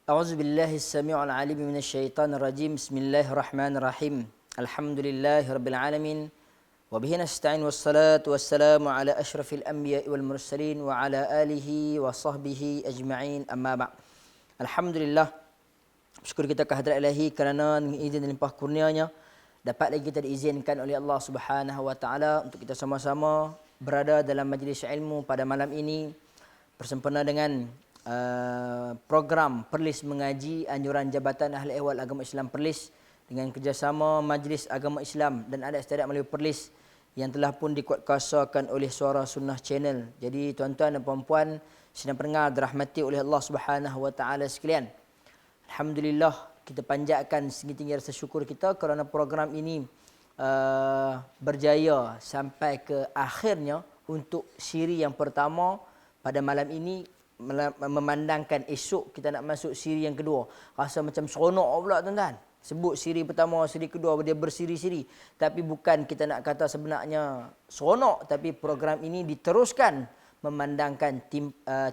أعوذ بالله السميع العليم من الشيطان الرجيم. بسم الله الرحمن الرحيم. الحمد لله رب العالمين وبه نستعين والصلاة والسلام على أشرف الأنبياء والمرسلين وعلى آله وصحبه أجمعين أما بعد. Alhamdulillah, bersyukur kita kehadrat Ilahi kerana izin dan limpah kurnianya dapat lagi kita diizinkan oleh Allah Subhanahu wa taala untuk kita sama-sama berada dalam majlis ilmu pada malam ini bersempena dengan program Perlis Mengaji Anjuran Jabatan Ahli Ehwal Agama Islam Perlis dengan kerjasama Majlis Agama Islam dan Adat Istiadat melalui Perlis yang telah pun dikuatkuasakan oleh Suara Sunnah Channel. Jadi tuan-tuan dan puan-puan sedang pendengar dirahmati oleh Allah Subhanahu wa taala sekalian. Alhamdulillah, kita panjatkan setinggi rasa syukur kita kerana program ini berjaya sampai ke akhirnya untuk siri yang pertama pada malam ini, memandangkan esok kita nak masuk siri yang kedua. Rasa macam seronok pula tuan-tuan. Sebut siri pertama, siri kedua, dia bersiri-siri. Tapi bukan kita nak kata sebenarnya seronok, tapi program ini diteruskan memandangkan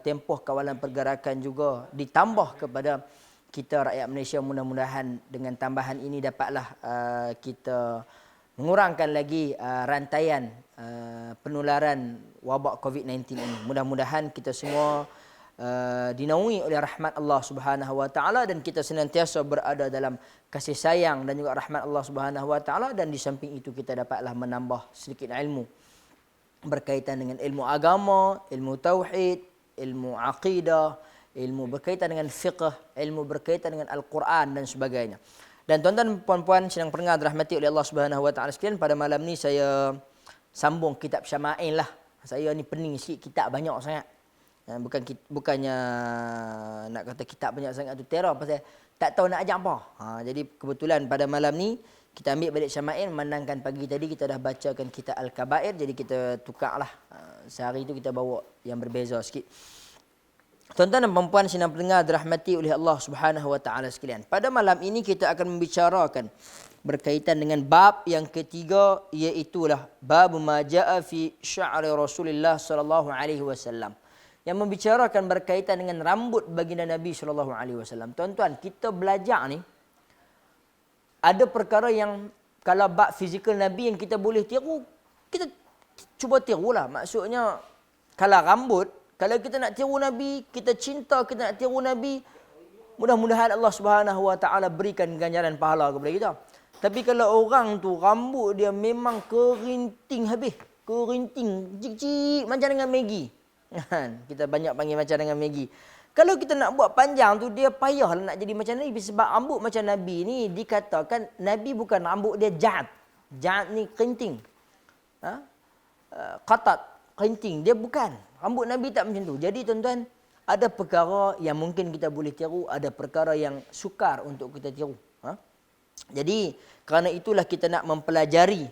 tempoh kawalan pergerakan juga ditambah kepada kita rakyat Malaysia. Mudah-mudahan dengan tambahan ini dapatlah kita mengurangkan lagi rantaian penularan wabak COVID-19 ini. Mudah-mudahan kita semua dinaungi oleh rahmat Allah Subhanahu wa taala dan kita senantiasa berada dalam kasih sayang dan juga rahmat Allah Subhanahu wa taala, dan di samping itu kita dapatlah menambah sedikit ilmu berkaitan dengan ilmu agama, ilmu tauhid, ilmu akidah, ilmu berkaitan dengan fiqh, ilmu berkaitan dengan Al-Quran dan sebagainya. Dan tuan-tuan puan-puan sedang pendengar dirahmati oleh Allah Subhanahu wa taala sekalian, pada malam ni saya sambung kitab Syama'il lah. Saya ni pening sikit, kitab banyak sangat. Bukannya nak kata kitab banyak sangat tu teror, pasal tak tahu nak ajak apa. Jadi kebetulan pada malam ni kita ambil balik Syama'il, memandangkan pagi tadi kita dah bacakan kitab Al-Kabair, jadi kita tukarlah. Sehari tu kita bawa yang berbeza sikit. Tuan-tuan dan puan-puan sedang pendengar dirahmati oleh Allah Subhanahu wa taala sekalian. Pada malam ini kita akan membicarakan berkaitan dengan bab yang ketiga, iaitu bab ma jaa fi sya'ri Rasulullah sallallahu alaihi wasallam, yang membicarakan berkaitan dengan rambut baginda Nabi sallallahu alaihi wasallam. Tuan-tuan, kita belajar ni ada perkara yang kalau bab fizikal Nabi yang kita boleh tiru, kita cuba tirulah. Maksudnya kalau rambut, kalau kita nak tiru Nabi, kita cinta, kita nak tiru Nabi, mudah-mudahan Allah Subhanahu wa taala berikan ganjaran pahala kepada kita. Tapi kalau orang tu rambut dia memang kerinting habis, kerinting cik-cik macam dengan Maggi. Kita banyak panggil macam dengan Maggi. Kalau kita nak buat panjang tu, dia payahlah nak jadi macam Nabi. Sebab rambut macam Nabi ni dikatakan Nabi bukan rambut dia ja'ad. Ja'ad ni kerinting. Qatat, kerinting. Dia bukan. Rambut Nabi tak macam tu. Jadi tuan-tuan, ada perkara yang mungkin kita boleh tiru, ada perkara yang sukar untuk kita tiru. Jadi kerana itulah kita nak mempelajari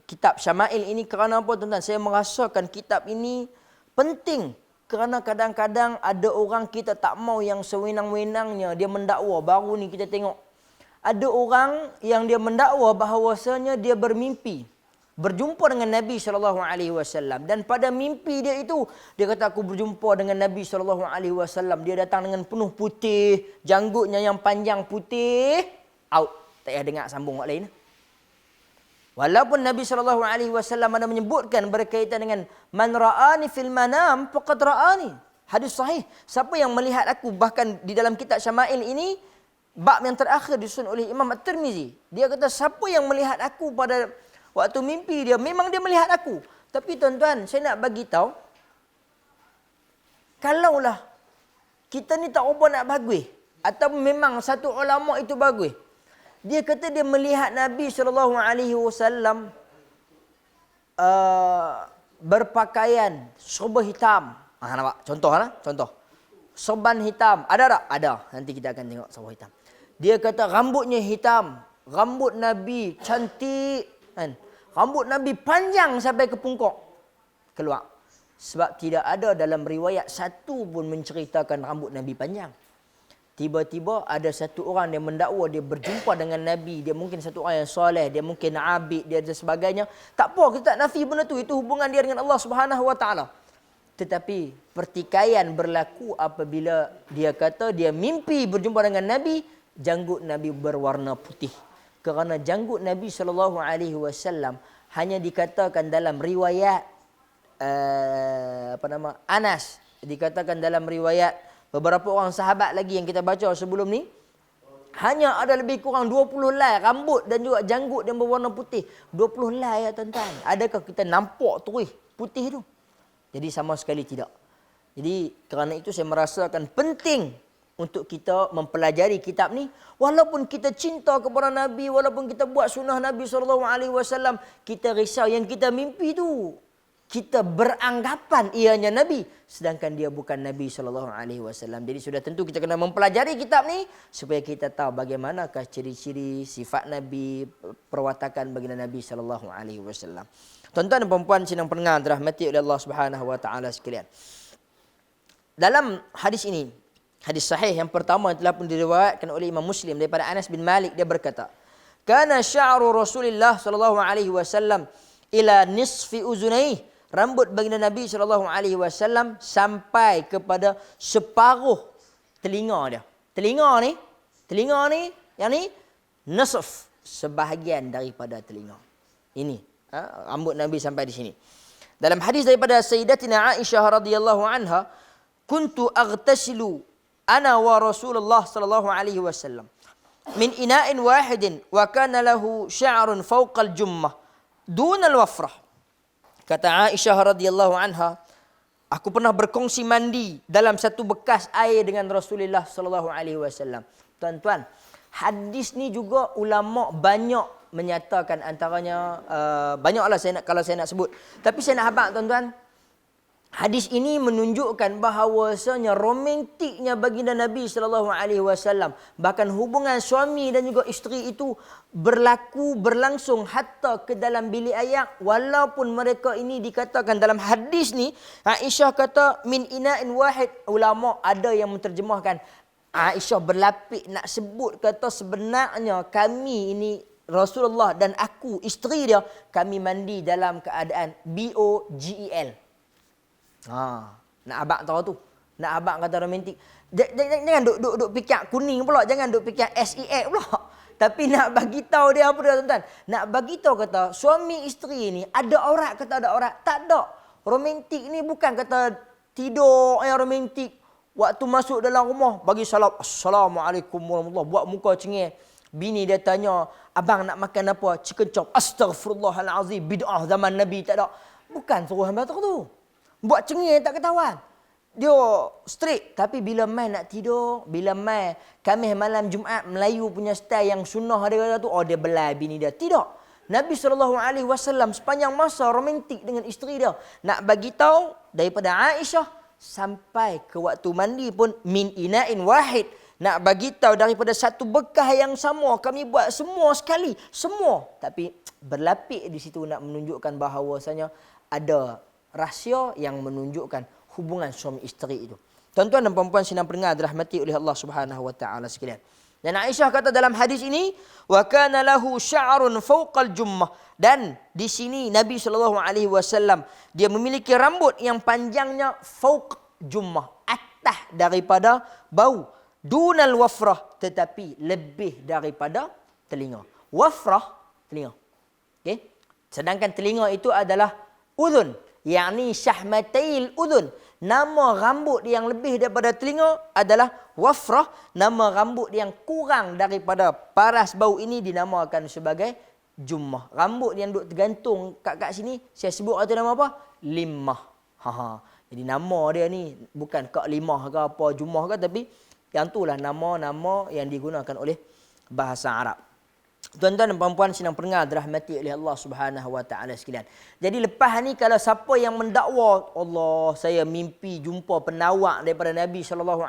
kitab Syama'il ini. Kerana apa tuan-tuan? Saya merasakan kitab ini penting. Kerana kadang-kadang ada orang kita tak mau yang sewenang-wenangnya dia mendakwa. Baru ni kita tengok ada orang yang dia mendakwa bahawasanya dia bermimpi berjumpa dengan Nabi SAW, dan pada mimpi dia itu dia kata, aku berjumpa dengan Nabi SAW. Dia datang dengan penuh putih, janggutnya yang panjang putih. Out, tak payah dengar sambung orang lain. Walaupun Nabi SAW ada menyebutkan berkaitan dengan man ra'ani fil manam faqad ra'ani. Hadis sahih. Siapa yang melihat aku, bahkan di dalam kitab Syama'il ini, bab yang terakhir disusun oleh Imam At-Tirmizi. Dia kata siapa yang melihat aku pada waktu mimpi dia, memang dia melihat aku. Tapi tuan-tuan, saya nak bagi tahu, kalaulah kita ni tak apa nak bagus, atau memang satu ulama itu bagus, dia kata dia melihat Nabi SAW berpakaian serba hitam. Nampak? Contoh. Serban hitam. Ada tak? Ada. Nanti kita akan tengok serba hitam. Dia kata rambutnya hitam. Rambut Nabi cantik. Kan? Rambut Nabi panjang sampai ke pungkok. Keluar. Sebab tidak ada dalam riwayat satu pun menceritakan rambut Nabi panjang. Tiba-tiba ada satu orang yang mendakwa dia berjumpa dengan Nabi. Dia mungkin satu orang yang soleh, dia mungkin abid, dia dan sebagainya. Tak apa, kita tak nafi benda tu. Itu hubungan dia dengan Allah Subhanahu wa taala. Tetapi pertikaian berlaku apabila dia kata dia mimpi berjumpa dengan Nabi, janggut Nabi berwarna putih. Kerana janggut Nabi SAW hanya dikatakan dalam riwayat Anas, dikatakan dalam riwayat beberapa orang sahabat lagi yang kita baca sebelum ni, hanya ada lebih kurang 20 helai rambut dan juga janggut yang berwarna putih. 20 helai ya tuan-tuan. Adakah kita nampak terus putih tu? Jadi sama sekali tidak. Jadi kerana itu saya merasakan penting untuk kita mempelajari kitab ni. Walaupun kita cinta kepada Nabi, walaupun kita buat sunnah Nabi SAW, kita risau yang kita mimpi tu, kita beranggapan ianya Nabi, sedangkan dia bukan Nabi SAW. Jadi sudah tentu kita kena mempelajari kitab ni supaya kita tahu bagaimanakah ciri-ciri sifat Nabi, perwatakan baginda Nabi SAW. Tuan-tuan dan puan-puan sidang pendengar dirahmati oleh Allah Subhanahu Wa Taala sekalian. Dalam hadis ini, hadis sahih yang pertama yang telah pun diriwayatkan oleh Imam Muslim daripada Anas bin Malik, dia berkata, "Kana sya'ru Rasulillah sallallahu alaihi wasallam ila nisfi uzunaihi." Rambut baginda Nabi SAW sampai kepada separuh telinga dia. Telinga ni, yang ni, nisf, sebahagian daripada telinga. Ini, rambut Nabi sampai di sini. Dalam hadis daripada Sayyidatina Aisyah radhiyallahu anha, "Kuntu aghtasilu ana wa Rasulullah sallallahu alaihi wasallam min ina'in wahidin wa kana lahu sya'run fawqa al-jummah duna al-wafrah." Kata Aisyah radhiyallahu anha, aku pernah berkongsi mandi dalam satu bekas air dengan Rasulullah sallallahu alaihi wasallam. Tuan-tuan, hadis ni juga ulama banyak menyatakan, antaranya banyaklah kalau saya nak sebut. Tapi saya nak habaq tuan-tuan, hadis ini menunjukkan bahawasanya romantiknya baginda Nabi SAW, bahkan hubungan suami dan juga isteri itu berlangsung hatta ke dalam bilik air, walaupun mereka ini dikatakan dalam hadis ni, Aisyah kata min ina'in wahid. Ulama ada yang menterjemahkan Aisyah berlapik nak sebut kata sebenarnya kami ini, Rasulullah dan aku, isteri dia, kami mandi dalam keadaan BOGEL. Nak abang tahu tu. Nak abang kata romantik. Jangan duk fikir kuning pula, jangan duk fikir SEX pula. Tapi nak bagi tahu dia apa dia tuan-tuan? Nak bagi tahu kata suami isteri ni ada aurat kata ada aurat. Tak ada. Romantik ni bukan kata tidur yang romantik. Waktu masuk dalam rumah bagi salam, Assalamualaikum warahmatullahi, buat muka cengeng. Bini dia tanya, abang nak makan apa? Chicken chop. Astaghfirullahalazim, bid'ah zaman Nabi. Tak ada. Bukan suruh hamba tu. Buat cengeng tak ketahuan. Dia straight. Tapi bila mai nak tidur, bila mai Khamis malam Jumaat, Melayu punya style yang sunnah dia kata tu, dia belai bini dia. Tidak. Nabi SAW sepanjang masa romantik dengan isteri dia. Nak bagi tahu daripada Aisyah sampai ke waktu mandi pun min ina'in wahid. Nak bagi tahu daripada satu bekas yang sama, kami buat semua sekali. Semua. Tapi berlapik di situ nak menunjukkan bahawasanya ada rahsia yang menunjukkan hubungan suami isteri itu. Tuan-tuan dan puan-puan sidang pendengar dirahmati oleh Allah Subhanahu Wa Taala sekalian. Dan Aisyah kata dalam hadis ini, wa kana lahu sya'run fawqal jummah. Dan di sini Nabi SAW dia memiliki rambut yang panjangnya fawq jummah, atas daripada bau, dunal wafrah, tetapi lebih daripada telinga. Wafrah telinga. Okey. Sedangkan telinga itu adalah udhun, yakni syahmatail udhun. Nama rambut yang lebih daripada telinga adalah wafrah. Nama rambut yang kurang daripada paras bau ini dinamakan sebagai jummah. Rambut yang duk tergantung kat sini, saya sebut kata nama apa? Limah. Jadi nama dia ni bukan kak limah ke apa, jummah ke, tapi yang itulah nama-nama yang digunakan oleh bahasa Arab. Tuan-tuan dan puan-puan sidang pendengar dirahmati oleh Allah Subhanahu Wa Taala sekalian. Jadi lepas ni kalau siapa yang mendakwa, Allah saya mimpi jumpa penawak daripada Nabi SAW.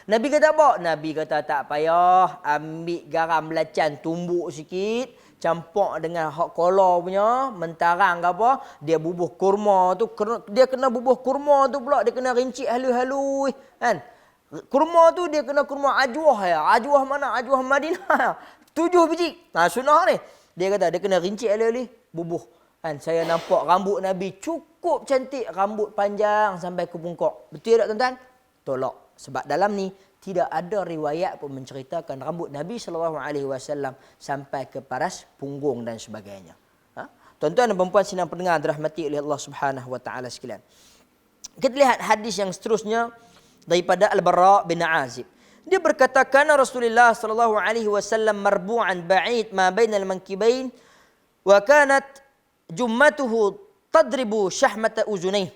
Nabi kata apa? Nabi kata tak payah, ambil garam belacan, tumbuk sikit, campur dengan hak kola punya, mentarang ke apa, dia bubuh kurma tu, dia kena bubuh kurma tu pula, dia kena rincik halus-halus kan. Kurma tu dia kena kurma ajwah ya. Ajwah mana? Ajwah Madinah. 7 biji. Sunnah ni. Dia kata dia kena rincik alih-alih, bubuh. Kan saya nampak rambut Nabi cukup cantik, rambut panjang sampai ke bungkuk. Betul tak tuan-tuan? Tolak. Sebab dalam ni tidak ada riwayat pun menceritakan rambut Nabi SAW sampai ke paras punggung dan sebagainya. Tuan-tuan dan puan-puan sidang pendengar dirahmati oleh Allah Subhanahu wa taala sekalian. Kita lihat hadis yang seterusnya daripada Al-Bara bin Azib. Dia berkata, kana Rasulullah sallallahu alaihi wasallam marbu'an ba'id ma bainal mankibain wa kanat jummatuhu tadribu syahmata uzunaih.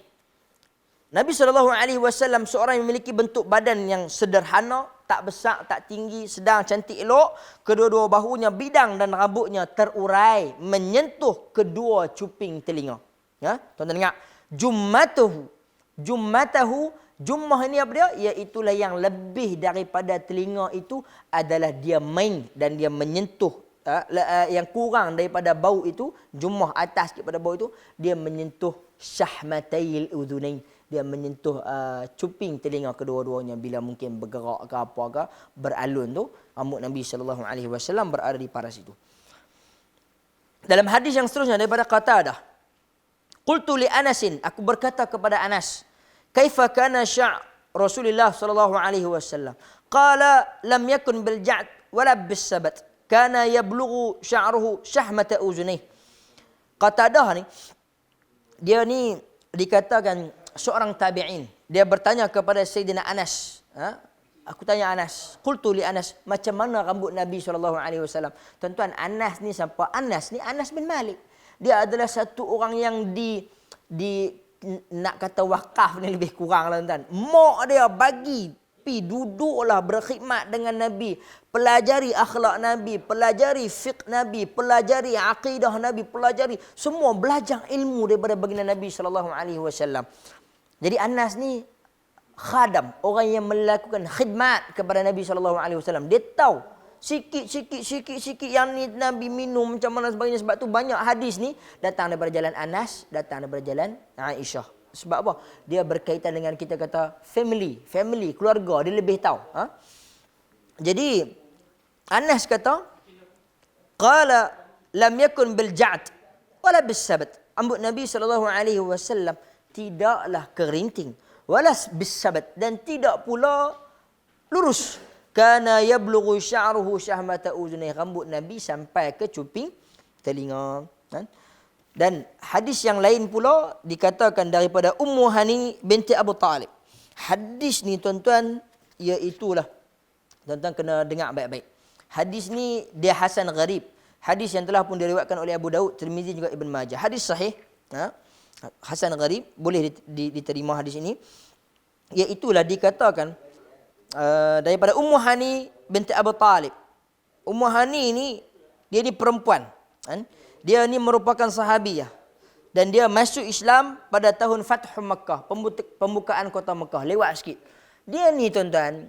Nabi SAW seorang yang memiliki bentuk badan yang sederhana, tak besar, tak tinggi, sedang, cantik, elok. Kedua-dua bahunya bidang dan rambutnya terurai menyentuh kedua cuping telinga. Ya, tuan-tuan dengar. Jummatahu, jummah ini apa dia? Iaitulah yang lebih daripada telinga itu adalah dia main dan dia menyentuh. Yang kurang daripada bau itu, jummah atas daripada bau itu, dia menyentuh syahmatail udhunain. Dia menyentuh cuping telinga kedua-duanya bila mungkin bergerak ke apa ke, beralun tu, rambut Nabi SAW berada di paras itu. Dalam hadis yang seterusnya daripada Qatadah, qultu li Anasin, aku berkata kepada Anas, kaifa kana sya' Rasulullah SAW? Qala lam yakun bil ja'd wala bis sabat. Kana yablughu sya'ruhu syahmata uzunaih. Qatadah ni, dia ni dikatakan seorang tabi'in. Dia bertanya kepada Sayyidina Anas. Aku tanya Anas. Qultu li Anas, macam mana rambut Nabi SAW? Tuan-tuan, Anas ni siapa? Anas ni Anas bin Malik. Dia adalah satu orang yang nak kata wakaf ni lebih kurang lah tuan-tuan. Mak dia bagi pi duduklah berkhidmat dengan Nabi, pelajari akhlak Nabi, pelajari fiqh Nabi, pelajari akidah Nabi, pelajari semua, belajar ilmu daripada baginda Nabi SAW. Jadi Anas ni khadam, orang yang melakukan khidmat kepada Nabi SAW. Dia tahu sikit yang ni Nabi minum macam mana sebagainya. Sebab tu banyak hadis ni datang daripada jalan Anas, datang daripada jalan Aisyah. Sebab apa? Dia berkaitan dengan kita kata family, keluarga, dia lebih tahu. Jadi Anas kata, qala lam yakun bil ja'd wala bis sabat. Rambut Nabi SAW tidaklah kerinting, wala bis sabat, dan tidak pula lurus. Kana yablughu sya'ruhu syahmata uzunaih. Rambut Nabi sampai ke cuping telinga. Dan hadis yang lain pula dikatakan daripada Ummu Hani binti Abu Talib. Hadis ni tuan-tuan, iaitulah, tuan-tuan kena dengar baik-baik. Hadis ni dia hasan gharib. Hadis yang telah pun diriwayatkan oleh Abu Daud, Tirmizi juga Ibn Majah. Hadis sahih, hasan gharib, boleh diterima hadis ini. Iaitulah dikatakan daripada Ummu Hani binti Abu Talib. Ummu Hani ni, dia ni perempuan. Dia ni merupakan sahabiyah. Dan dia masuk Islam pada tahun Fathu Makkah, pembukaan kota Makkah, lewat sikit. Dia ni tuan-tuan,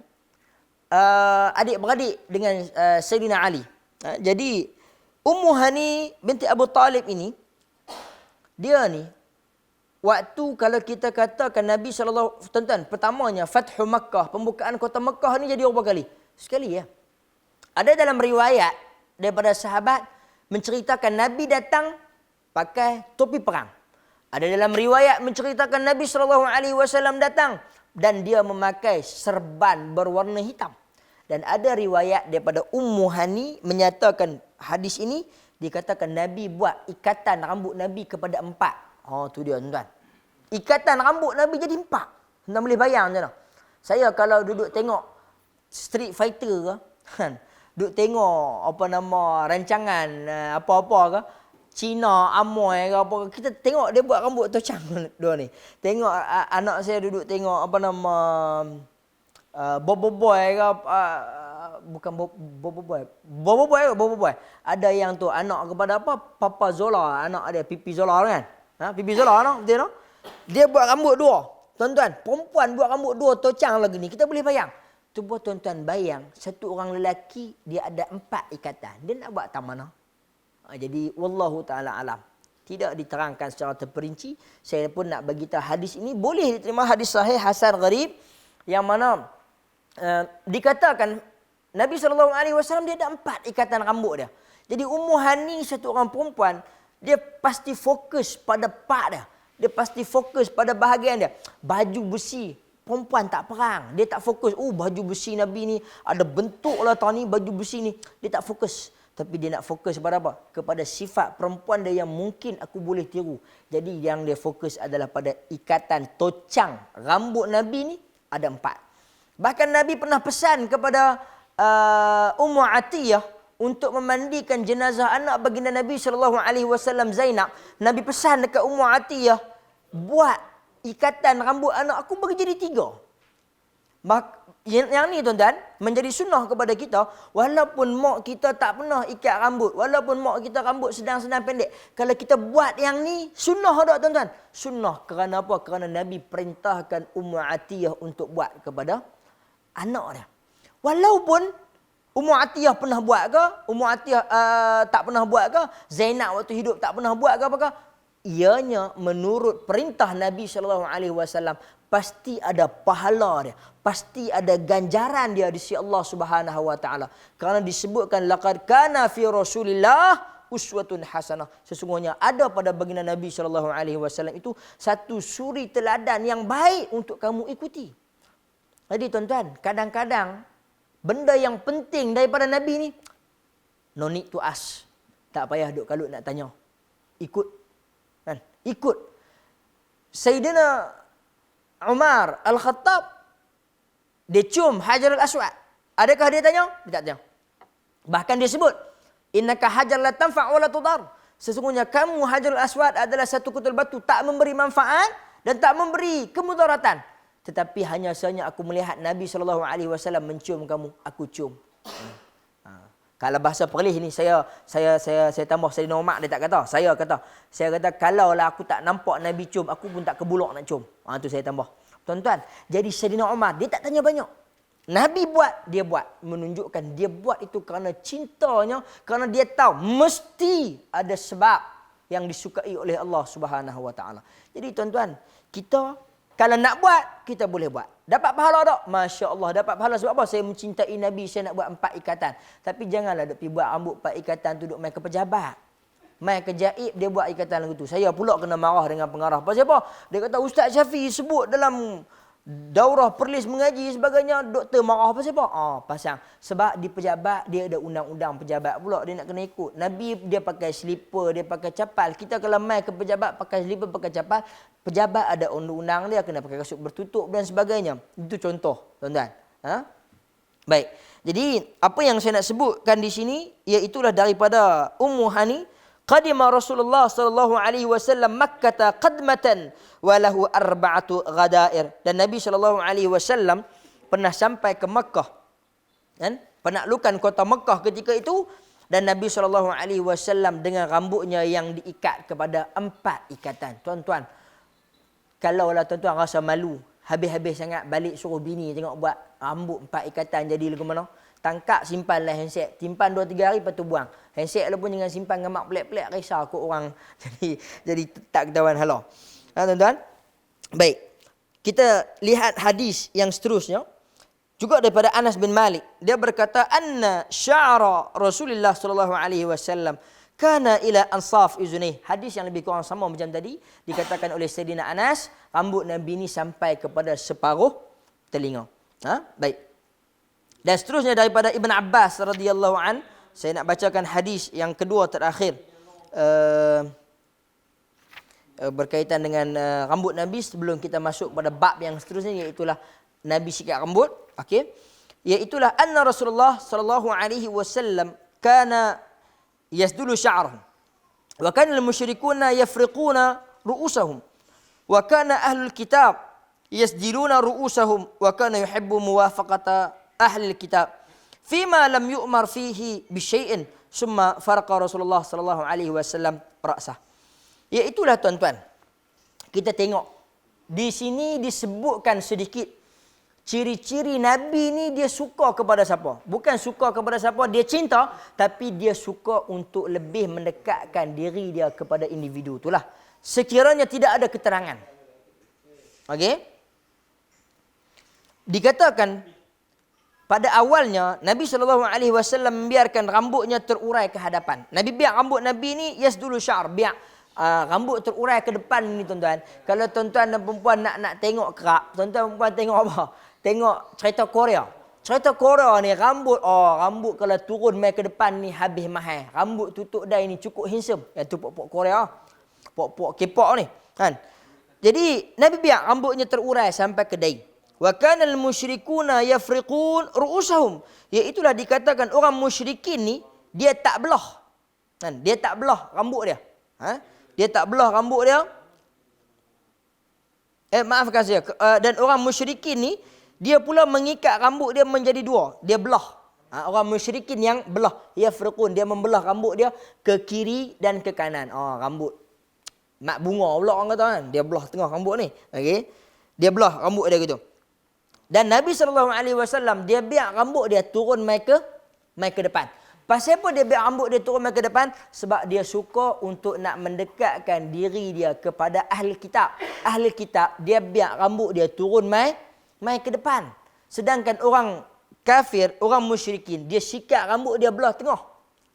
adik-beradik dengan Sayyidina Ali. Jadi Ummu Hani binti Abu Talib ini, dia ni waktu kalau kita katakan Nabi SAW, tuan-tuan, pertamanya Fathu Makkah, pembukaan kota Makkah ni jadi berapa kali? Sekali ya. Ada dalam riwayat daripada sahabat menceritakan Nabi datang pakai topi perang. Ada dalam riwayat menceritakan Nabi SAW datang dan dia memakai serban berwarna hitam. Dan ada riwayat daripada Ummu Hani menyatakan hadis ini, dikatakan Nabi buat ikatan rambut Nabi kepada 4. Tu dia tuan-tuan. Ikatan rambut Nabi jadi 4. Tuan boleh bayang macam mana? Saya kalau duduk tengok Street Fighter ke, duk tengok rancangan apa-apa ke, Cina, Amoy ke apa ke, kita tengok dia buat rambut tocang dua ni. Tengok anak saya duduk tengok Bobo Boy ke, bukan Bobo Boy. Ada yang tu anak kepada apa? Papa Zola, anak dia Pipi Zola kan? Pipi Zola no, betul no? Dia buat rambut dua. Tuan-tuan, perempuan buat rambut dua tocang lagi ni. Kita boleh bayang. Cuba tuan-tuan bayang, satu orang lelaki dia ada 4 ikatan. Dia nak buat tak mana? Jadi wallahu taala alam. Tidak diterangkan secara terperinci. Saya pun nak bagi tahu hadis ini boleh diterima hadis sahih hasan gharib yang mana dikatakan Nabi SAW dia ada 4 ikatan rambut dia. Jadi Ummu Hani satu orang perempuan, dia pasti fokus pada part dia. Dia pasti fokus pada bahagian dia. Baju besi, perempuan tak perang. Dia tak fokus, baju besi Nabi ni ada bentuk lah tahun ni baju besi ni. Dia tak fokus. Tapi dia nak fokus kepada apa? Kepada sifat perempuan dia yang mungkin aku boleh tiru. Jadi yang dia fokus adalah pada ikatan tocang rambut Nabi ni ada 4. Bahkan Nabi pernah pesan kepada Ummu Atiyah untuk memandikan jenazah anak baginda Nabi SAW Zainab. Nabi pesan dekat Ummu Atiyah, buat ikatan rambut anak aku bagi jadi 3. Yang ni tuan-tuan, menjadi sunnah kepada kita, walaupun mak kita tak pernah ikat rambut, walaupun mak kita rambut sedang-sedang pendek, kalau kita buat yang ni, sunnah tak tuan-tuan? Sunnah kerana apa? Kerana Nabi perintahkan Ummu Atiyah untuk buat kepada anak dia. Walaupun Ummu Atiyah pernah buat ke, Ummu Atiyah tak pernah buat ke, Zainab waktu hidup tak pernah buat ke apakah? Ianya menurut perintah Nabi SAW, pasti ada pahala dia, pasti ada ganjaran dia di sisi Allah Subhanahu wa taala. Kerana disebutkan laqad kana fi Rasulillah uswatun hasanah. Sesungguhnya ada pada baginda Nabi SAW itu satu suri teladan yang baik untuk kamu ikuti. Jadi tuan-tuan, kadang-kadang benda yang penting daripada Nabi ni, no need to ask. Tak payah duk kalut nak tanya. Ikut. Kan? Ikut. Sayyidina Umar Al-Khattab, dia cium Hajarul Aswad. Adakah dia tanya? Dia tak tanya. Bahkan dia sebut, innaka hajar la tanfa' wa la tudar. Sesungguhnya kamu Hajarul Aswad adalah satu kutul batu, tak memberi manfaat dan tak memberi kemudaratan. Tetapi hanya sahaja aku melihat Nabi SAW mencium kamu, aku cium. Kalau bahasa perlis ni saya tambah Sayyidina Umar, dia tak kata. Saya kata kalaulah aku tak nampak Nabi cium, aku pun tak kebulak nak cium. Tu saya tambah. Tuan-tuan, jadi Sayyidina Umar dia tak tanya banyak. Nabi buat, dia buat, menunjukkan dia buat itu kerana cintanya, kerana dia tahu mesti ada sebab yang disukai oleh Allah Subhanahu wa taala. Jadi tuan-tuan, kita kalau nak buat, kita boleh buat. Dapat pahala tak? Masya Allah, dapat pahala. Sebab apa? Saya mencintai Nabi, saya nak buat 4 ikatan. Tapi janganlah duk pergi buat rambut 4 ikatan tu duk main ke pejabat. Main ke jaib, dia buat ikatan lagu tu. Saya pula kena marah dengan pengarah. Pasal apa? Dia kata, Ustaz Syafiq sebut dalam daurah perlis mengaji sebagainya, doktor marah. Pasal apa? Pasal sebab di pejabat, dia ada undang-undang pejabat pula. Dia nak kena ikut. Nabi dia pakai slipper, dia pakai capal. Kita kalau main ke pejabat, pakai slipper, pakai capal, pejabat ada undang-undang dia, kena pakai kasut bertutup dan sebagainya. Itu contoh, tuan-tuan. Baik. Jadi, apa yang saya nak sebutkan di sini, iaitulah daripada Ummu Hani. Qadima Rasulullah sallallahu alaihi wasallam Makkah qadmatan wa lahu 4 ghadair. Dan Nabi sallallahu alaihi wasallam pernah sampai ke Makkah. Kan? Penaklukan kota Makkah ketika itu, dan Nabi sallallahu alaihi wasallam dengan rambutnya yang diikat kepada 4 ikatan. Tuan-tuan, kalaulah tuan-tuan rasa malu, habis-habis sangat balik suruh bini tengok buat rambut 4 ikatan, jadi lagu mana? Tangkap, simpanlah handset. Simpan 2-3 hari, lepas tu buang. Handset lu pun jangan simpan gemak pelik-pelik, risau kot orang. Jadi tak ketahuan hala. Tuan-tuan? Baik. Kita lihat hadis yang seterusnya. Juga daripada Anas bin Malik. Dia berkata, anna sya'ra Rasulullah sallallahu alaihi wasallam kana ila ansaf uzunih. Hadis yang lebih kurang sama macam tadi. Dikatakan oleh Sayyidina Anas, rambut Nabi ni sampai kepada separuh telinga. Baik. Dan seterusnya daripada Ibn Abbas radhiyallahu an, saya nak bacakan hadis yang kedua terakhir berkaitan dengan rambut Nabi sebelum kita masuk pada bab yang seterusnya, iaitulah Nabi sikat rambut. Okey. Iaitulah anna Rasulullah sallallahu alaihi wasallam kana yasdulu sya'rahu wa kana al-musyrikuuna yafriquna ru'usahum wa kana ahlul kitab yasdiluna ru'usahum wa kana yuhibbu muwafaqata ahli kitab fima lam yu'mar fihi bisyai'in summa farqa Rasulullah sallallahu alaihi wasallam ra'sah. Iaitulah tuan-tuan, kita tengok di sini disebutkan sedikit ciri-ciri Nabi ni, dia suka kepada siapa? Bukan suka kepada siapa dia cinta, tapi dia suka untuk lebih mendekatkan diri dia kepada individu itulah, sekiranya tidak ada keterangan. Okey? Dikatakan pada awalnya Nabi SAW membiarkan rambutnya terurai ke hadapan. Nabi biar rambut Nabi ni yasdulu syar, biar rambut terurai ke depan ni tuan-tuan. Kalau tuan-tuan dan perempuan nak tengok kerak, tuan-tuan dan perempuan tengok apa? Tengok cerita Korea. Cerita Korea ni rambut kalau turun mai ke depan ni habis mahal. Rambut tutup dai ni cukup handsome. Yang tu pok-pok Korea. Pok-pok K-pop ni, kan. Jadi Nabi biar rambutnya terurai sampai ke dahi. Wa kana al-musyrikuna yafriqun ru'usahum. Iaitulah dikatakan orang musyrikin ni dia tak belah. Kan? Dia tak belah rambut dia. Dia tak belah rambut dia. Maafkan saya. Dan orang musyrikin ni dia pula mengikat rambut dia menjadi dua. Dia belah. Orang musyrikin yang belah. Yafriqun. Dia membelah rambut dia ke kiri dan ke kanan. Rambut. Mak bunga pula orang kata kan. Dia belah tengah rambut ni. Okey. Dia belah rambut dia gitu. Dan Nabi SAW dia biar rambut dia turun mai ke depan. Pasal apa dia biar rambut dia turun mai ke depan? Sebab dia suka untuk nak mendekatkan diri dia kepada ahli kitab. Ahli kitab dia biar rambut dia turun mai ke depan. Sedangkan orang kafir, orang musyrikin, dia sikat rambut dia belah tengah.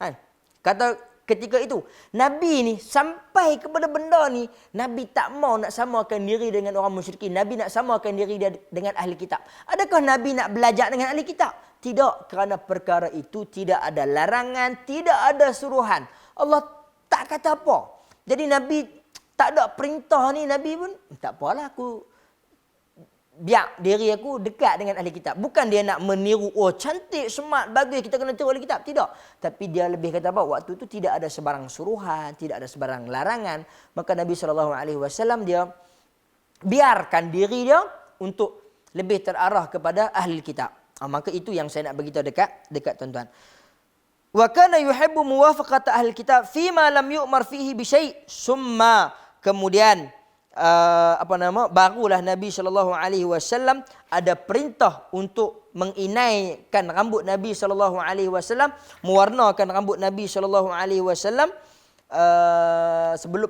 Kan? Kata ketika itu, Nabi ni sampai kepada benda ni, Nabi tak mau nak samakan diri dengan orang musyrikin. Nabi nak samakan diri dia dengan ahli kitab. Adakah Nabi nak belajar dengan ahli kitab? Tidak, kerana perkara itu tidak ada larangan, tidak ada suruhan. Allah tak kata apa. Jadi Nabi tak ada perintah ni, Nabi pun tak apalah aku biar diri aku dekat dengan ahli kitab. Bukan dia nak meniru, cantik, smart, bagus, kita kena tiru ahli kitab. Tidak. Tapi dia lebih kata apa? Waktu itu tidak ada sebarang suruhan, tidak ada sebarang larangan. Maka Nabi SAW dia biarkan diri dia untuk lebih terarah kepada ahli kitab. Maka itu yang saya nak beritahu dekat tuan-tuan. Wa kana yuhibbu muwafaqata ahli kitab fima lam yu'mar fihi bi syai'. Summa kemudian barulah Nabi SAW ada perintah untuk menginaikan rambut Nabi SAW, mewarnakan rambut Nabi SAW.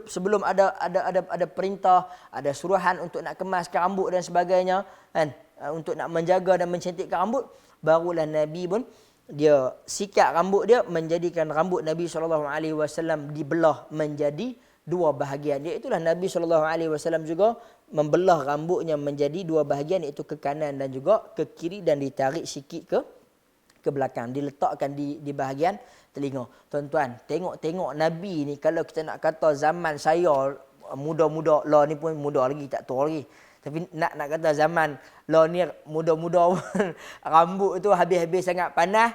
Sebelum ada perintah, ada suruhan untuk nak kemaskan rambut dan sebagainya, kan, untuk nak menjaga dan mencantikkan rambut, barulah Nabi pun dia sikat rambut dia, menjadikan rambut Nabi SAW dibelah menjadi dua bahagian. Iaitulah Nabi SAW juga membelah rambutnya menjadi dua bahagian, iaitu ke kanan dan juga ke kiri, dan ditarik sikit ke belakang, diletakkan di bahagian telinga. Tuan-tuan, tengok Nabi ni, kalau kita nak kata zaman saya muda-muda, lah ni pun muda lagi, tak tua lagi. Tapi nak kata zaman lah ni muda-muda rambut tu habis-habis sangat panas,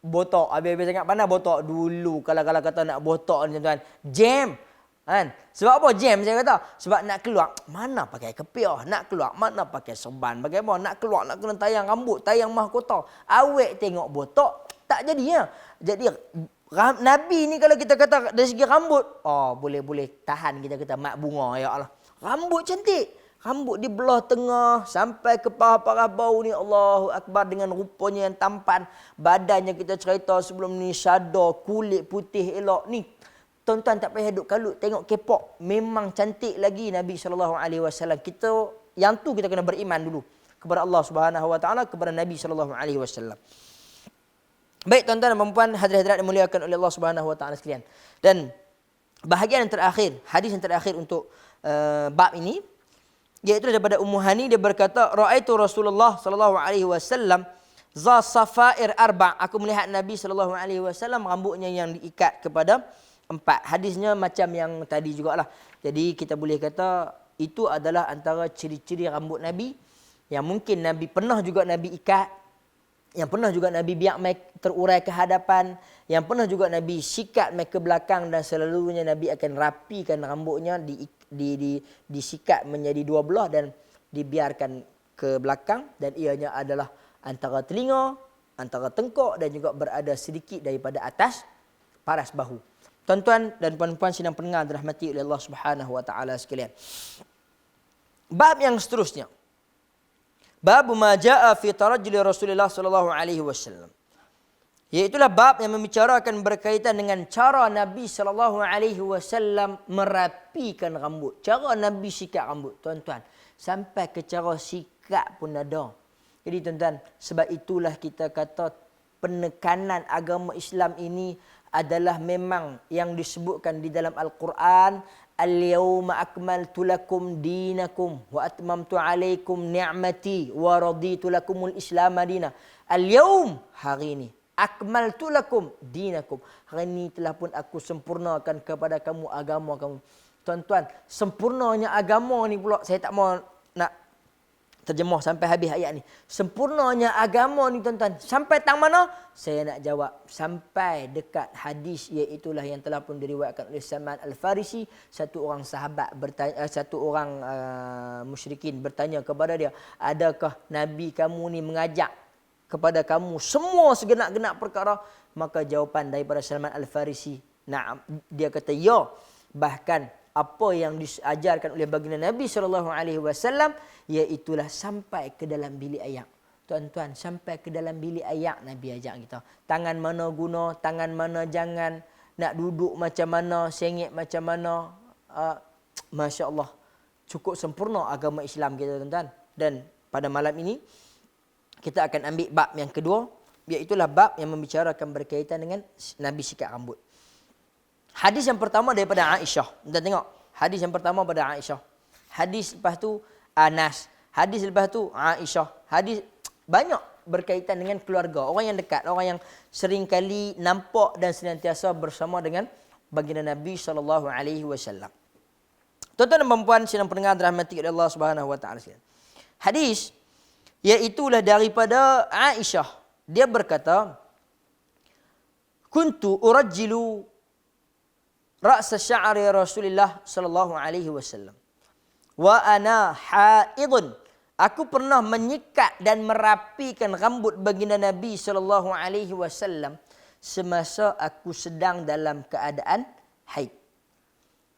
botak. Habis-habis sangat panas, botak dulu. Kalau kata nak botak ni tuan-tuan, jam. Kan? Sebab apa jam saya kata? Sebab nak keluar, mana pakai kepiah, nak keluar, mana pakai serban, bagaimana nak keluar, nak kena tayang rambut, tayang mahkota. Awek tengok botak, tak jadinya. Jadi Nabi ni kalau kita kata dari segi rambut, boleh tahan kita kata mak bunga, ya Allah. Rambut cantik. Rambut di belah tengah sampai ke paha-paha bau ni, Allahu Akbar, dengan rupanya yang tampan. Badannya kita cerita sebelum ni syada, kulit putih elok ni. Tuan-tuan tak payah duk kalut tengok K-pop, memang cantik lagi Nabi SAW. Kita yang tu kita kena beriman dulu kepada Allah Subhanahu Wa Taala, kepada Nabi SAW. Baik tuan-tuan dan puan-puan, hadirin-hadirat dimuliakan oleh Allah Subhanahu Wa Taala sekalian. Dan bahagian yang terakhir, hadis yang terakhir untuk bab ini, iaitu daripada Ummu Hani, dia berkata, ra'aitu Rasulullah sallallahu alaihi wasallam za safair arba'. Aku melihat Nabi sallallahu alaihi wasallam rambutnya yang diikat kepada 4. Hadisnya macam yang tadi jugalah. Jadi kita boleh kata itu adalah antara ciri-ciri rambut Nabi yang mungkin Nabi pernah juga Nabi ikat, yang pernah juga Nabi biar mai terurai ke hadapan, yang pernah juga Nabi sikat mai ke belakang, dan selalunya Nabi akan rapikan rambutnya, disikat menjadi dua belah dan dibiarkan ke belakang, dan ianya adalah antara telinga, antara tengkok, dan juga berada sedikit daripada atas paras bahu. Tuan-tuan dan puan-puan sidang pendengar dirahmati oleh Allah Subhanahu Wa Taala sekalian. Bab yang seterusnya, bab ma jaa fi tarajjul Rasulullah sallallahu alaihi wasallam. Iaitulah bab yang membicarakan berkaitan dengan cara Nabi sallallahu alaihi wasallam merapikan rambut. Cara Nabi sikat rambut, tuan-tuan, sampai ke cara sikat pun ada. Jadi tuan-tuan, sebab itulah kita kata penekanan agama Islam ini adalah memang yang disebutkan di dalam Al-Quran, al-yawma akmaltu lakum dinakum wa atmamtu alaikum ni'mati wa raditu lakumul Islam madina. Al-yawm, hari ini, akmaltu lakum dinakum. Hari ini telah pun aku sempurnakan kepada kamu agama kamu. Tuan-tuan, sempurnanya agama ni pula, saya tak mau nak terjemah sampai habis ayat ni. Sempurnanya agama ni tuan-tuan, sampai tang mana? Saya nak jawab, sampai dekat hadis, iaitulah yang telah pun diriwayatkan oleh Salman Al-Farisi. Satu orang sahabat bertanya, satu orang musyrikin bertanya kepada dia, adakah Nabi kamu ni mengajak kepada kamu semua segenap-genap perkara? Maka jawapan daripada Salman Al-Farisi, na'am, dia kata ya. Bahkan apa yang diajarkan oleh baginda Nabi SAW, iaitulah sampai ke dalam bilik ayak. Tuan-tuan, sampai ke dalam bilik ayak Nabi ajak kita. Tangan mana guna, tangan mana jangan, nak duduk macam mana, sengit macam mana. Masya Allah, cukup sempurna agama Islam kita tuan-tuan. Dan pada malam ini, kita akan ambil bab yang kedua, iaitulah bab yang membicarakan berkaitan dengan Nabi sikat rambut. Hadis yang pertama daripada Aisyah. Kita tengok. Hadis yang pertama daripada Aisyah. Hadis lepas tu Anas. Hadis lepas tu Aisyah. Hadis banyak berkaitan dengan keluarga. Orang yang dekat. Orang yang sering kali nampak dan senantiasa bersama dengan baginda Nabi SAW. Tuan-tuan dan puan sidang pendengar dirahmati oleh Allah Subhanahu Wa Taala. Hadis iaitulah daripada Aisyah. Dia berkata, kuntu urajjilu ra'sa sya'ri Rasulullah sallallahu alaihi wasallam wa ana haidun. Aku pernah menyikat dan merapikan rambut baginda Nabi sallallahu alaihi wasallam semasa aku sedang dalam keadaan haid.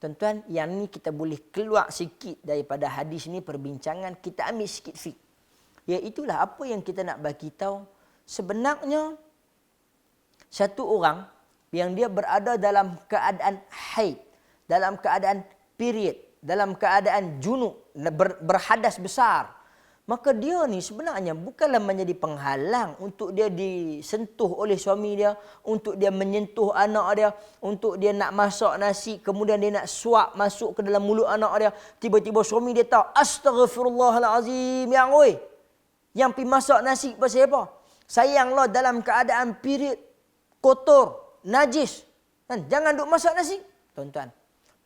Tuan-tuan, yang ni kita boleh keluar sikit daripada hadis ni perbincangan, kita ambil sikit fik. Iaitulah apa yang kita nak bagi tahu, sebenarnya satu orang yang dia berada dalam keadaan haid, dalam keadaan period, dalam keadaan junub, berhadas besar, maka dia ni sebenarnya bukanlah menjadi penghalang untuk dia disentuh oleh suami dia, untuk dia menyentuh anak dia, untuk dia nak masak nasi, kemudian dia nak suap masuk ke dalam mulut anak dia, tiba-tiba suami dia tahu, astaghfirullahalazim, yang pergi masak nasi pasal apa? Sayanglah dalam keadaan period, kotor, najis, kan? Jangan duk masak nasi. Tuan-tuan,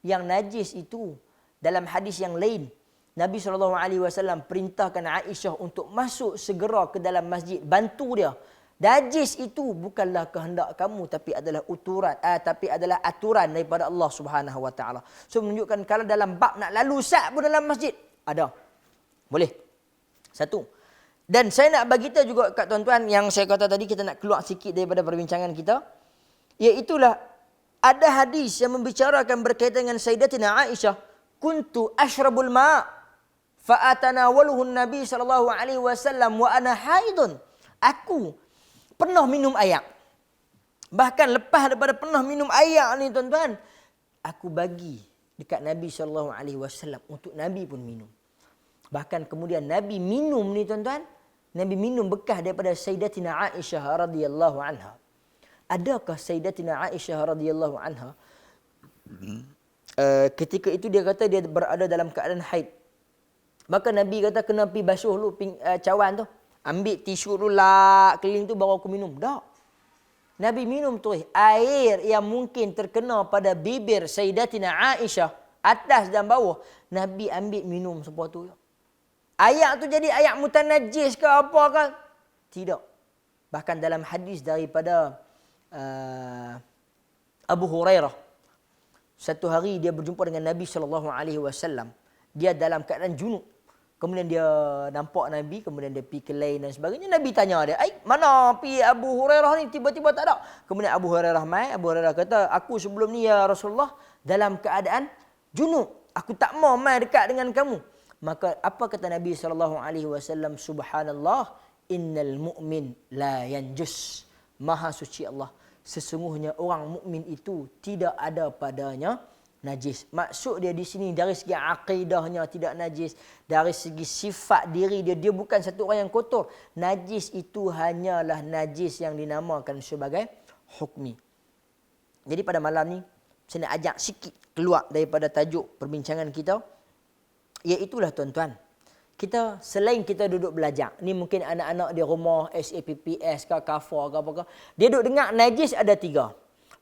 yang najis itu dalam hadis yang lain, Nabi SAW perintahkan Aisyah untuk masuk segera ke dalam masjid, bantu dia. Najis itu bukanlah kehendak kamu, tapi adalah adalah aturan daripada Allah Subhanahu Wa Taala. So menunjukkan kalau dalam bab nak lalu sat pun dalam masjid ada. Boleh. Satu. Dan saya nak bagi tahu juga kat tuan-tuan, yang saya kata tadi kita nak keluar sikit daripada perbincangan kita, iaitulah ada hadis yang membicarakan berkaitan dengan Sayyidatina Aisyah, kuntu ashrabul ma' fa atanawaluhu Nabi sallallahu alaihi wasallam wa ana haidun. Aku pernah minum air. Bahkan lepas daripada pernah minum air ni tuan-tuan, aku bagi dekat Nabi sallallahu alaihi wasallam untuk Nabi pun minum. Bahkan kemudian Nabi minum ni tuan-tuan, Nabi minum bekas daripada Sayyidatina Aisyah radhiyallahu anha. Adakah Sayyidatina Aisyah radhiyallahu anha ketika itu dia kata dia berada dalam keadaan haid. Maka Nabi kata kena pergi basuh dulu cawan tu. Ambil tisu dulu lak keliling tu baru aku minum. Tak. Nabi minum tu air yang mungkin terkena pada bibir Sayyidatina Aisyah atas dan bawah. Nabi ambil minum semua tu. Ayak tu jadi ayak mutanajis ke apa kan? Tidak. Bahkan dalam hadis daripada Abu Hurairah, satu hari dia berjumpa dengan Nabi SAW. Dia dalam keadaan junub. Kemudian dia nampak Nabi, kemudian dia pergi ke lain dan sebagainya. Nabi tanya dia, mana pergi Abu Hurairah ni? Tiba-tiba tak ada. Kemudian Abu Hurairah Abu Hurairah kata, aku sebelum ni ya Rasulullah dalam keadaan junub. Aku tak mau mai dekat dengan kamu. Maka apa kata Nabi SAW? Subhanallah, innal mu'min la yanjus. Maha suci Allah. Sesungguhnya orang mukmin itu tidak ada padanya najis. Maksud dia di sini dari segi akidahnya tidak najis, dari segi sifat diri dia bukan satu orang yang kotor. Najis itu hanyalah najis yang dinamakan sebagai hukmi. Jadi pada malam ni saya nak ajak sikit keluar daripada tajuk perbincangan kita, iaitulah tuan-tuan, kita selain kita duduk belajar, ni mungkin anak-anak di rumah SAPPS ke kafar ke apa ke, dia duduk dengar najis ada 3.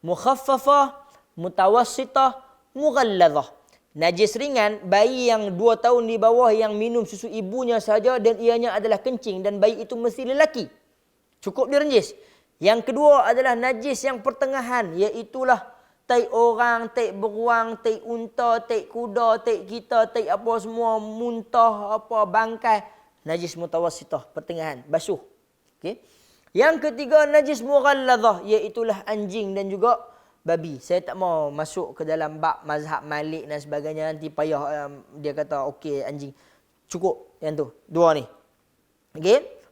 Mukhaffafah, mutawassitah, mughallazah. Najis ringan, bayi yang 2 tahun di bawah yang minum susu ibunya saja dan ianya adalah kencing dan bayi itu mesti lelaki. Cukup dia najis. Yang kedua adalah najis yang pertengahan, iaitulah tai orang, tai beruang, tai unta, tai kuda, tai kita, tai apa semua, muntah, apa bangkai. Najis mutawassitah, pertengahan, basuh. Okey. Yang ketiga najis mughallazah, iaitulah anjing dan juga babi. Saya tak mau masuk ke dalam bab mazhab Malik dan sebagainya, nanti payah dia kata okey anjing. Cukup yang tu, 2 ni. Okey?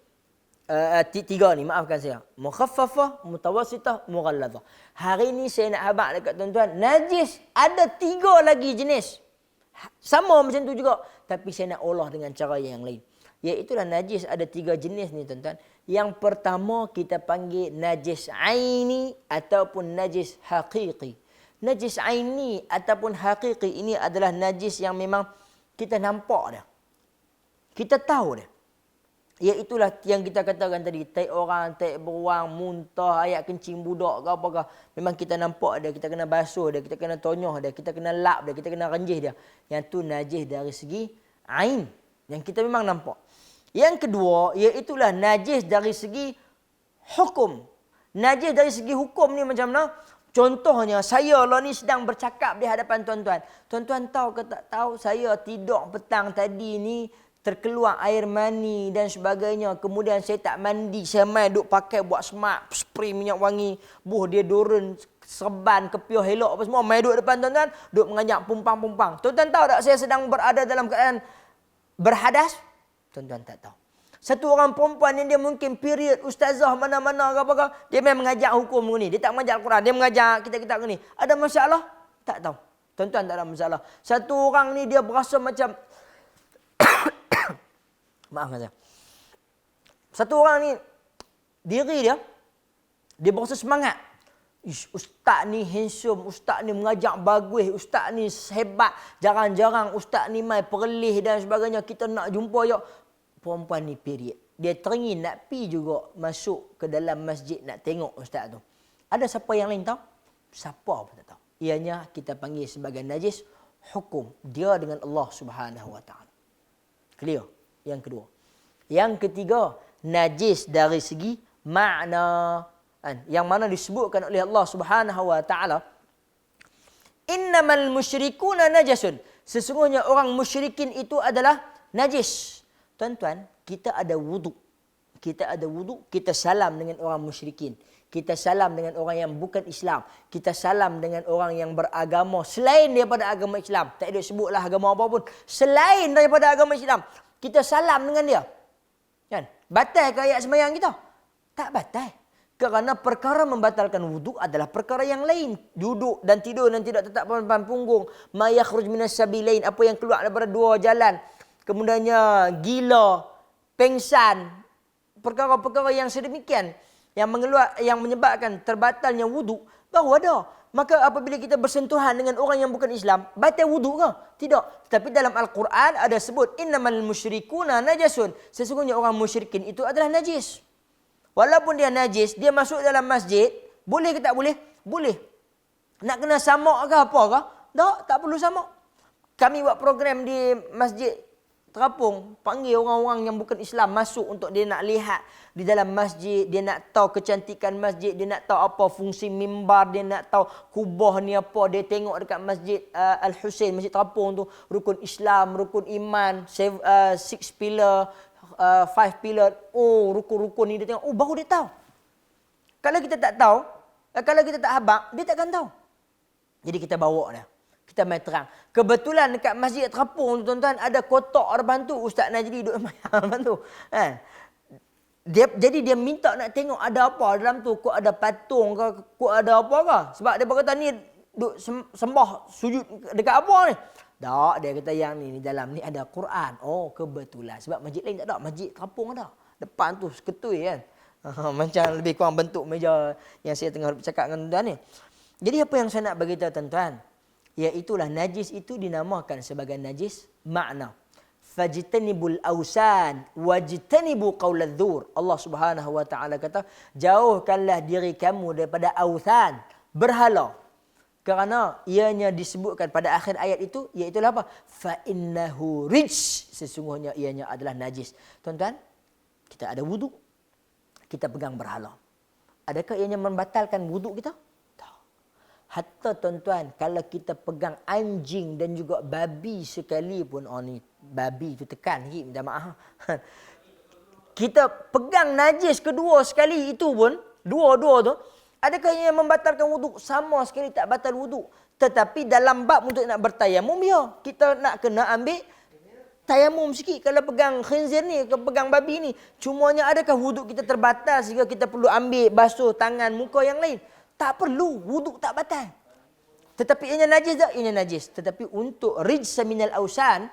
3 ni, maafkan saya. Mukhaffafah, mutawassitah, mughallazah. Hari ni saya nak habaq dekat tuan-tuan, najis ada 3 lagi jenis. Sama macam tu juga, tapi saya nak olah dengan cara yang lain. Iaitulah najis ada 3 jenis ni tuan-tuan. Yang pertama kita panggil najis aini ataupun najis haqiqi. Najis aini ataupun haqiqi ini adalah najis yang memang kita nampak dah. Kita tahu dah. Iaitulah yang kita katakan tadi, tai orang, tai beruang, muntah, ayak kencing budak ke apakah. Memang kita nampak dia, kita kena basuh dia, kita kena tonyoh dia, kita kena lap dia, kita kena renjih dia. Yang tu najis dari segi ain, yang kita memang nampak. Yang kedua, iaitulah najis dari segi hukum. Najis dari segi hukum ni macam mana? Contohnya, saya lah ni sedang bercakap di hadapan tuan-tuan. Tuan-tuan tahu ke tak tahu, saya tidur petang tadi ni terkeluar air mani dan sebagainya. Kemudian saya tak mandi, saya main duk pakai buat semak, spray minyak wangi, buh deodoran, serban, kepiah elok apa semua, main duk depan tuan-tuan, duk mengajak pumpang-pumpang. Tuan-tuan tahu tak saya sedang berada dalam keadaan berhadas? Tuan-tuan tak tahu. Satu orang perempuan yang dia mungkin period ustazah mana-mana ke apa-apa, dia memang mengajar hukum ni. Dia tak mengajar Al-Quran, dia mengajar kita-kita ni. Ada masalah? Tak tahu. Tuan-tuan tak ada masalah. Satu orang ni dia berasa macam maaf saya. Satu orang ni diri dia berasa semangat. Ustaz ni handsome, ustaz ni mengajar bagus, ustaz ni hebat. Jarang-jarang ustaz ni mai perlih dan sebagainya. Kita nak jumpa ya. Perempuan ni period. Dia teringin nak pi juga masuk ke dalam masjid nak tengok ustaz tu. Ada siapa yang lain tahu? Siapa pun tak tahu. Ianya kita panggil sebagai najis hukum. Dia dengan Allah Subhanahu Wa Taala. Clear? Yang kedua. Yang ketiga, najis dari segi makna. Yang mana disebutkan oleh Allah Subhanahu Wa Taala, innamal musyrikuna najasun. Sesungguhnya orang musyrikin itu adalah najis. Tuan-tuan, kita ada wudu. Kita ada wudu, kita salam dengan orang musyrikin. Kita salam dengan orang yang bukan Islam. Kita salam dengan orang yang beragama selain daripada agama Islam. Tak ada sebutlah agama apa pun. Selain daripada agama Islam. Kita salam dengan dia. Kan? Batal ke ayat sembahyang kita? Tak batal. Kerana perkara membatalkan wudu adalah perkara yang lain. Duduk dan tidur dan tidak tetap pada punggung. Ma yakhruj minas sabilain, apa yang keluar daripada 2 jalan. Kemudiannya gila, pengsan, perkara-perkara yang sedemikian yang menyebabkan terbatalnya wudu baru ada. Maka apabila kita bersentuhan dengan orang yang bukan Islam, batal wudu ke? Tidak. Tetapi dalam Al-Quran ada sebut innamal musyrikuna najasun. Sesungguhnya orang musyrikin itu adalah najis. Walaupun dia najis, dia masuk dalam masjid, boleh ke tak boleh? Boleh. Nak kena samak ke apa ke? Tak perlu samak. Kami buat program di masjid Terapung, panggil orang-orang yang bukan Islam masuk untuk dia nak lihat di dalam masjid, dia nak tahu kecantikan masjid, dia nak tahu apa fungsi mimbar, dia nak tahu kubah ni apa, dia tengok dekat masjid Al-Husain, masjid Terapung tu, rukun Islam, rukun iman, 6 pillar, 5 pillar, oh rukun-rukun ni dia tengok, oh baru dia tahu. Kalau kita tak tahu, kalau kita tak habaq, dia takkan tahu. Jadi kita bawa dia. Kita main terang. Kebetulan dekat masjid Terapung tuan-tuan ada kotak depan tu, Ustaz Najri duduk depan tu. Kan? Jadi dia minta nak tengok ada apa dalam tu. Kok ada patung ke, kok ada apa ke. Sebab dia berkata ni duk sembah sujud dekat apa ni? Tak, dia kata yang ni dalam ni ada Quran. Oh, kebetulan. Sebab masjid lain tak ada. Masjid kampung ada. Depan tu seketui kan. Macam lebih kurang bentuk meja yang saya tengah bercakap dengan tuan ni. Jadi apa yang saya nak bagi tahu tuan-tuan? Iaitulah najis itu dinamakan sebagai najis makna. Fajtanibul awsan wajtanibu qauladz dzur. Allah Subhanahu wa taala kata, jauhkanlah diri kamu daripada awsan, berhala. Kerana ianya disebutkan pada akhir ayat itu, iaitulah apa? Fa innahu rijs, sesungguhnya ianya adalah najis. Tuan-tuan, kita ada wuduk, kita pegang berhala. Adakah ianya membatalkan wuduk kita? Tak. Hatta tuan-tuan, kalau kita pegang anjing dan juga babi sekalipun, oh ni babi tu tekan sikit, minta maaf. Kita pegang najis kedua sekali itu pun, dua-dua tu, adakah ia membatalkan wuduk? Sama sekali tak batal wuduk. Tetapi dalam bab untuk nak bertayamum, ya, kita nak kena ambil tayamum sikit. Kalau pegang khinzir ni, kalau pegang babi ni, cumanya adakah wuduk kita terbatas sehingga kita perlu ambil basuh tangan, muka yang lain? Tak perlu, wuduk tak batal. Tetapi ianya najis tak? Ianya najis. Tetapi untuk rijsa minal awsan,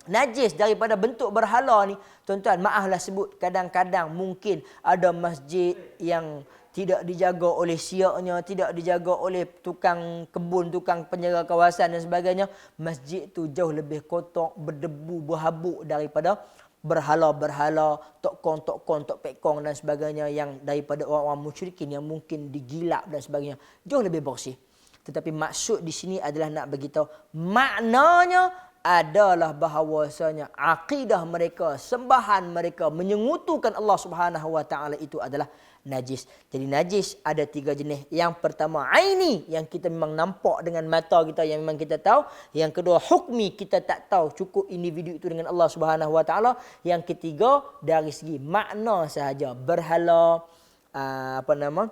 najis daripada bentuk berhala ni, tuan-tuan, maaflah sebut, kadang-kadang mungkin ada masjid yang tidak dijaga oleh siaknya, tidak dijaga oleh tukang kebun, tukang penjaga kawasan dan sebagainya. Masjid tu jauh lebih kotor, berdebu, berhabuk daripada berhala-berhala, tok-kong, tok pekong dan sebagainya yang daripada orang-orang musyrikin yang mungkin digilap dan sebagainya. Jauh lebih bersih. Tetapi maksud di sini adalah nak beritahu maknanya adalah bahawasanya akidah mereka, sembahan mereka menyengutukan Allah Subhanahu wa taala itu adalah najis. Jadi najis ada 3 jenis. Yang pertama aini, yang kita memang nampak dengan mata kita, yang memang kita tahu. Yang kedua hukmi, kita tak tahu, cukup individu itu dengan Allah Subhanahu wa taala. Yang ketiga dari segi makna sahaja, berhala, apa nama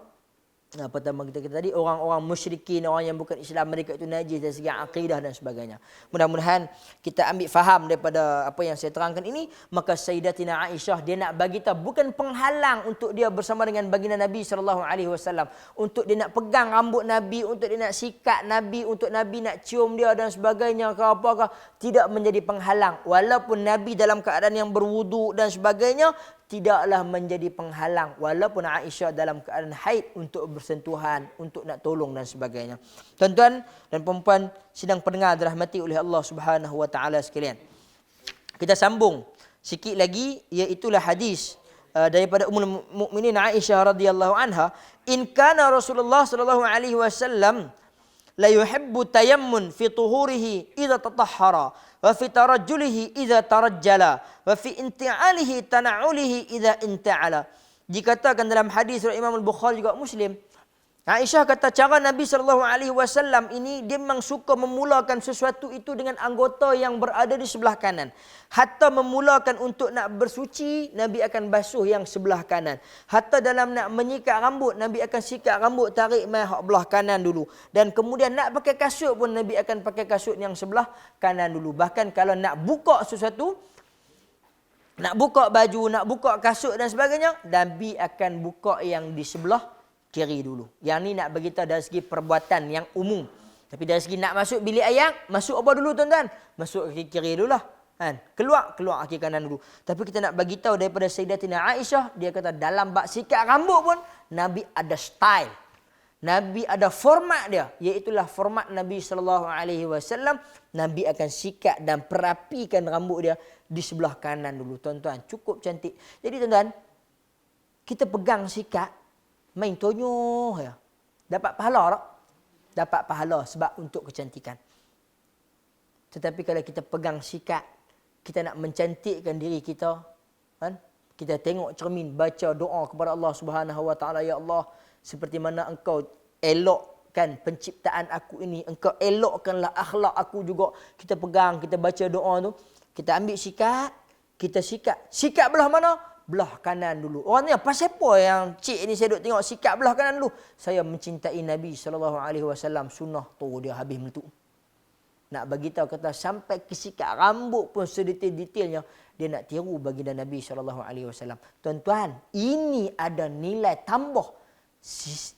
kita tadi, orang-orang musyrikin, orang yang bukan Islam, mereka itu najis dari segi akidah dan sebagainya. Mudah-mudahan kita ambil faham daripada apa yang saya terangkan ini. Maka Sayyidatina Aisyah, dia nak bagi tahu bukan penghalang untuk dia bersama dengan baginda Nabi SAW, untuk dia nak pegang rambut Nabi, untuk dia nak sikat Nabi, untuk Nabi nak cium dia dan sebagainya ke apakah, tidak menjadi penghalang. Walaupun Nabi dalam keadaan yang berwuduk dan sebagainya, tidaklah menjadi penghalang. Walaupun Aisyah dalam keadaan haid, untuk bersentuhan, untuk nak tolong dan sebagainya. Tuan-tuan dan puan-puan sidang pendengar dirahmati oleh Allah Subhanahu wa taala sekalian. Kita sambung sikit lagi, iaitulah hadis daripada Ummul Mukminin Aisyah radhiyallahu anha, in kana Rasulullah sallallahu alaihi wasallam la yuhibbu tayammun fi tuhurihi idza tatahhara wa fi tarajjulihi idza tarajjala wa fi inti'alihi tana'ulihi idza inta'ala. Dikatakan dalam hadis riwayat Imam Al-Bukhari juga Muslim, Aisyah kata cara Nabi SAW ini, dia memang suka memulakan sesuatu itu dengan anggota yang berada di sebelah kanan. Hatta memulakan untuk nak bersuci, Nabi akan basuh yang sebelah kanan. Hatta dalam nak menyikat rambut, Nabi akan sikat rambut, tarik mai hak belah kanan dulu. Dan kemudian nak pakai kasut pun, Nabi akan pakai kasut yang sebelah kanan dulu. Bahkan kalau nak buka sesuatu, nak buka baju, nak buka kasut dan sebagainya, Nabi akan buka yang di sebelah kiri dulu. Yang ni nak beritahu dari segi perbuatan yang umum. Tapi dari segi nak masuk bilik air, masuk apa dulu tuan-tuan? Masuk kaki kiri dulu lah. Kan? Keluar kaki kanan dulu. Tapi kita nak bagi tahu daripada Sayyidatina Aisyah, dia kata dalam bab sikat rambut pun Nabi ada style. Nabi ada format dia, iaitulah format Nabi SAW. Nabi akan sikat dan perapikan rambut dia di sebelah kanan dulu. Tuan-tuan, cukup cantik. Jadi tuan-tuan, kita pegang sikat, main tonyoh ya. Dapat pahala tak? Dapat pahala sebab untuk kecantikan. Tetapi kalau kita pegang sikat, kita nak mencantikkan diri kita, kan? Kita tengok cermin, baca doa kepada Allah Subhanahu wa taala, ya Allah, seperti mana engkau elokkan penciptaan aku ini, engkau elokkanlah akhlak aku juga. Kita pegang, kita baca doa tu, kita ambil sikat, kita sikat. Sikat belah mana? Belah kanan dulu. Orang tanya, pasal apa yang cik ni saya duk tengok sikat belah kanan dulu? Saya mencintai Nabi SAW. Sunnah tu dia habis meletup. Nak bagi tahu kata sampai ke sikat rambut pun sedetail-detailnya dia nak tiru baginda Nabi SAW. Tuan-tuan, ini ada nilai tambah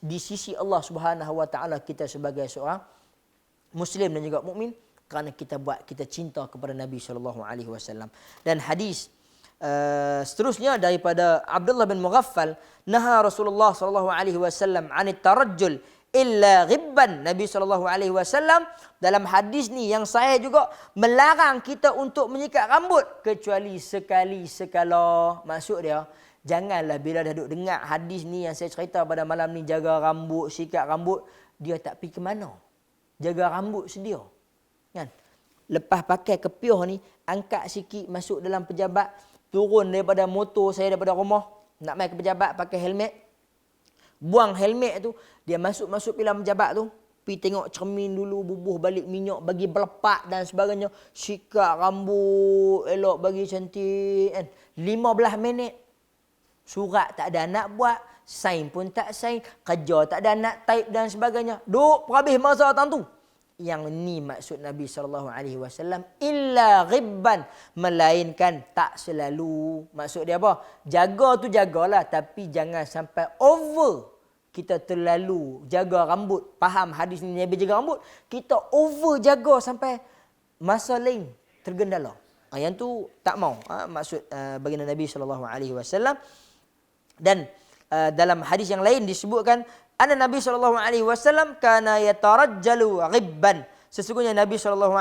di sisi Allah Subhanahu wa taala kita sebagai seorang Muslim dan juga mukmin kerana kita cinta kepada Nabi SAW. Dan hadis seterusnya daripada Abdullah bin Mughaffal, naha Rasulullah SAW anit tarajjul illa ghibban. Nabi SAW dalam hadis ni yang sahih juga melarang kita untuk menyikat rambut kecuali sekali sekala. Maksud dia, janganlah bila dah duk dengar hadis ni yang saya cerita pada malam ni, jaga rambut, sikat rambut, dia tak pergi ke mana. Jaga rambut sedia. Kan? Lepas pakai kepiah ni, angkat sikit masuk dalam pejabat, turun daripada motor saya daripada rumah, nak main ke pejabat pakai helmet. Buang helmet tu, dia masuk dalam pejabat tu, pergi tengok cermin dulu, bubuh balik minyak, bagi belepak dan sebagainya, sikat rambut, elok bagi cantik kan. 15 minit. Surat tak ada nak buat, sign pun tak sign, kerja tak ada nak type dan sebagainya. Duk habis masa tu. Yang ni maksud Nabi SAW, illa ghibban, melainkan tak selalu. Maksud dia apa? Jaga tu jagalah, tapi jangan sampai over. Kita terlalu jaga rambut. Faham hadis ni Nabi jaga rambut, kita over jaga sampai masa lain tergendala. Yang tu tak mau. Maksud baginda Nabi SAW. Dan dalam hadis yang lain disebutkan, anna Nabi SAW kana yatarajjalu ghibban. Sesungguhnya Nabi SAW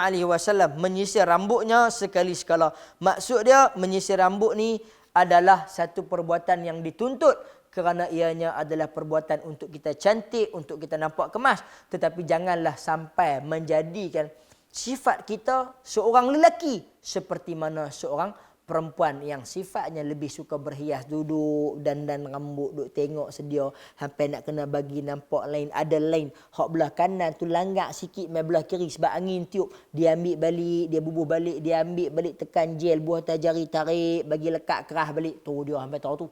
menyisir rambutnya sekali sekala. Maksud dia, menyisir rambut ni adalah satu perbuatan yang dituntut kerana ianya adalah perbuatan untuk kita cantik, untuk kita nampak kemas. Tetapi janganlah sampai menjadikan sifat kita seorang lelaki seperti mana seorang perempuan yang sifatnya lebih suka berhias, duduk dan rambut, duduk tengok sedia sampai nak kena bagi nampak lain. Ada lain hak belah kanan tu langgak sikit mai belah kiri sebab angin tiup, dia ambil balik, dia bubuh balik, dia ambil balik, tekan gel buah atas jari, tarik bagi lekat kerah balik. Tu dia sampai tahu tu.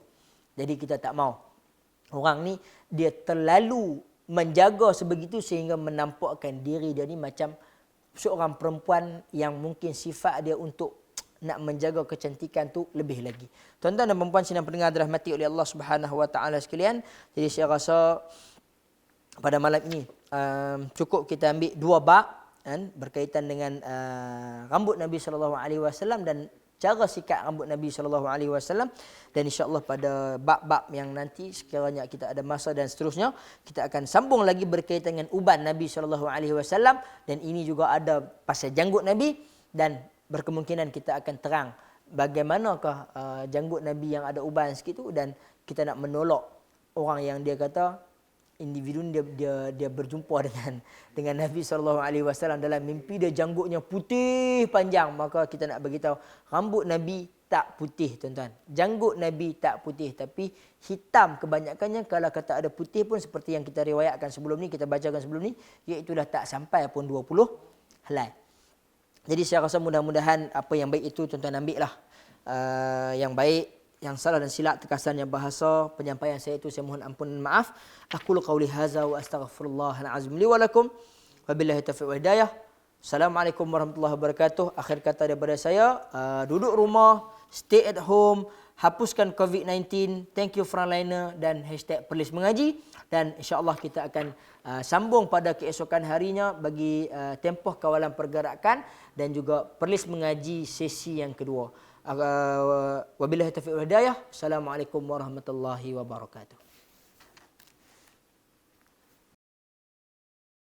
Jadi kita tak mau. Orang ni dia terlalu menjaga sebegitu sehingga menampakkan diri dia ni macam seorang perempuan yang mungkin sifat dia untuk nak menjaga kecantikan tu lebih lagi. Tuan-tuan dan puan-puan sidang pendengar dirahmati oleh Allah Subhanahu Wa Taala sekalian. Jadi saya rasa pada malam ini cukup kita ambil 2 bab kan, berkaitan dengan rambut Nabi SAW dan cara sikat rambut Nabi SAW. Dan insya-Allah pada bab-bab yang nanti sekiranya kita ada masa dan seterusnya, kita akan sambung lagi berkaitan dengan uban Nabi SAW, dan ini juga ada pasal janggut Nabi, dan berkemungkinan kita akan terang bagaimanakah janggut Nabi yang ada uban sikit tu, dan kita nak menolak orang yang dia kata individu dia berjumpa dengan Nabi SAW dalam mimpi, dia janggutnya putih panjang. Maka kita nak bagi tahu rambut Nabi tak putih, tuan-tuan. Janggut Nabi tak putih, tapi hitam kebanyakannya. Kalau kata ada putih pun seperti yang kita riwayatkan sebelum ni, kita bacakan sebelum ni, iaitu dah tak sampai pun 20 helai. Jadi saya rasa mudah-mudahan apa yang baik itu tuan-tuan ambil lah. Yang baik, yang salah dan silap terkesannya bahasa penyampaian saya itu saya mohon ampun dan maaf. Aqulu qauli hadza wa astaghfirullahal azim li wa lakum. Wabillahi taufiq wal hidayah. Assalamualaikum warahmatullahi wabarakatuh. Akhir kata daripada saya, duduk rumah, stay at home, hapuskan COVID-19, thank you frontliner dan hashtag Perlis Mengaji. Dan insya-Allah kita akan sambung pada keesokan harinya bagi tempoh kawalan pergerakan dan juga Perlis Mengaji sesi yang kedua. Wabillahi taufiq wal hidayah. Assalamualaikum warahmatullahi wabarakatuh.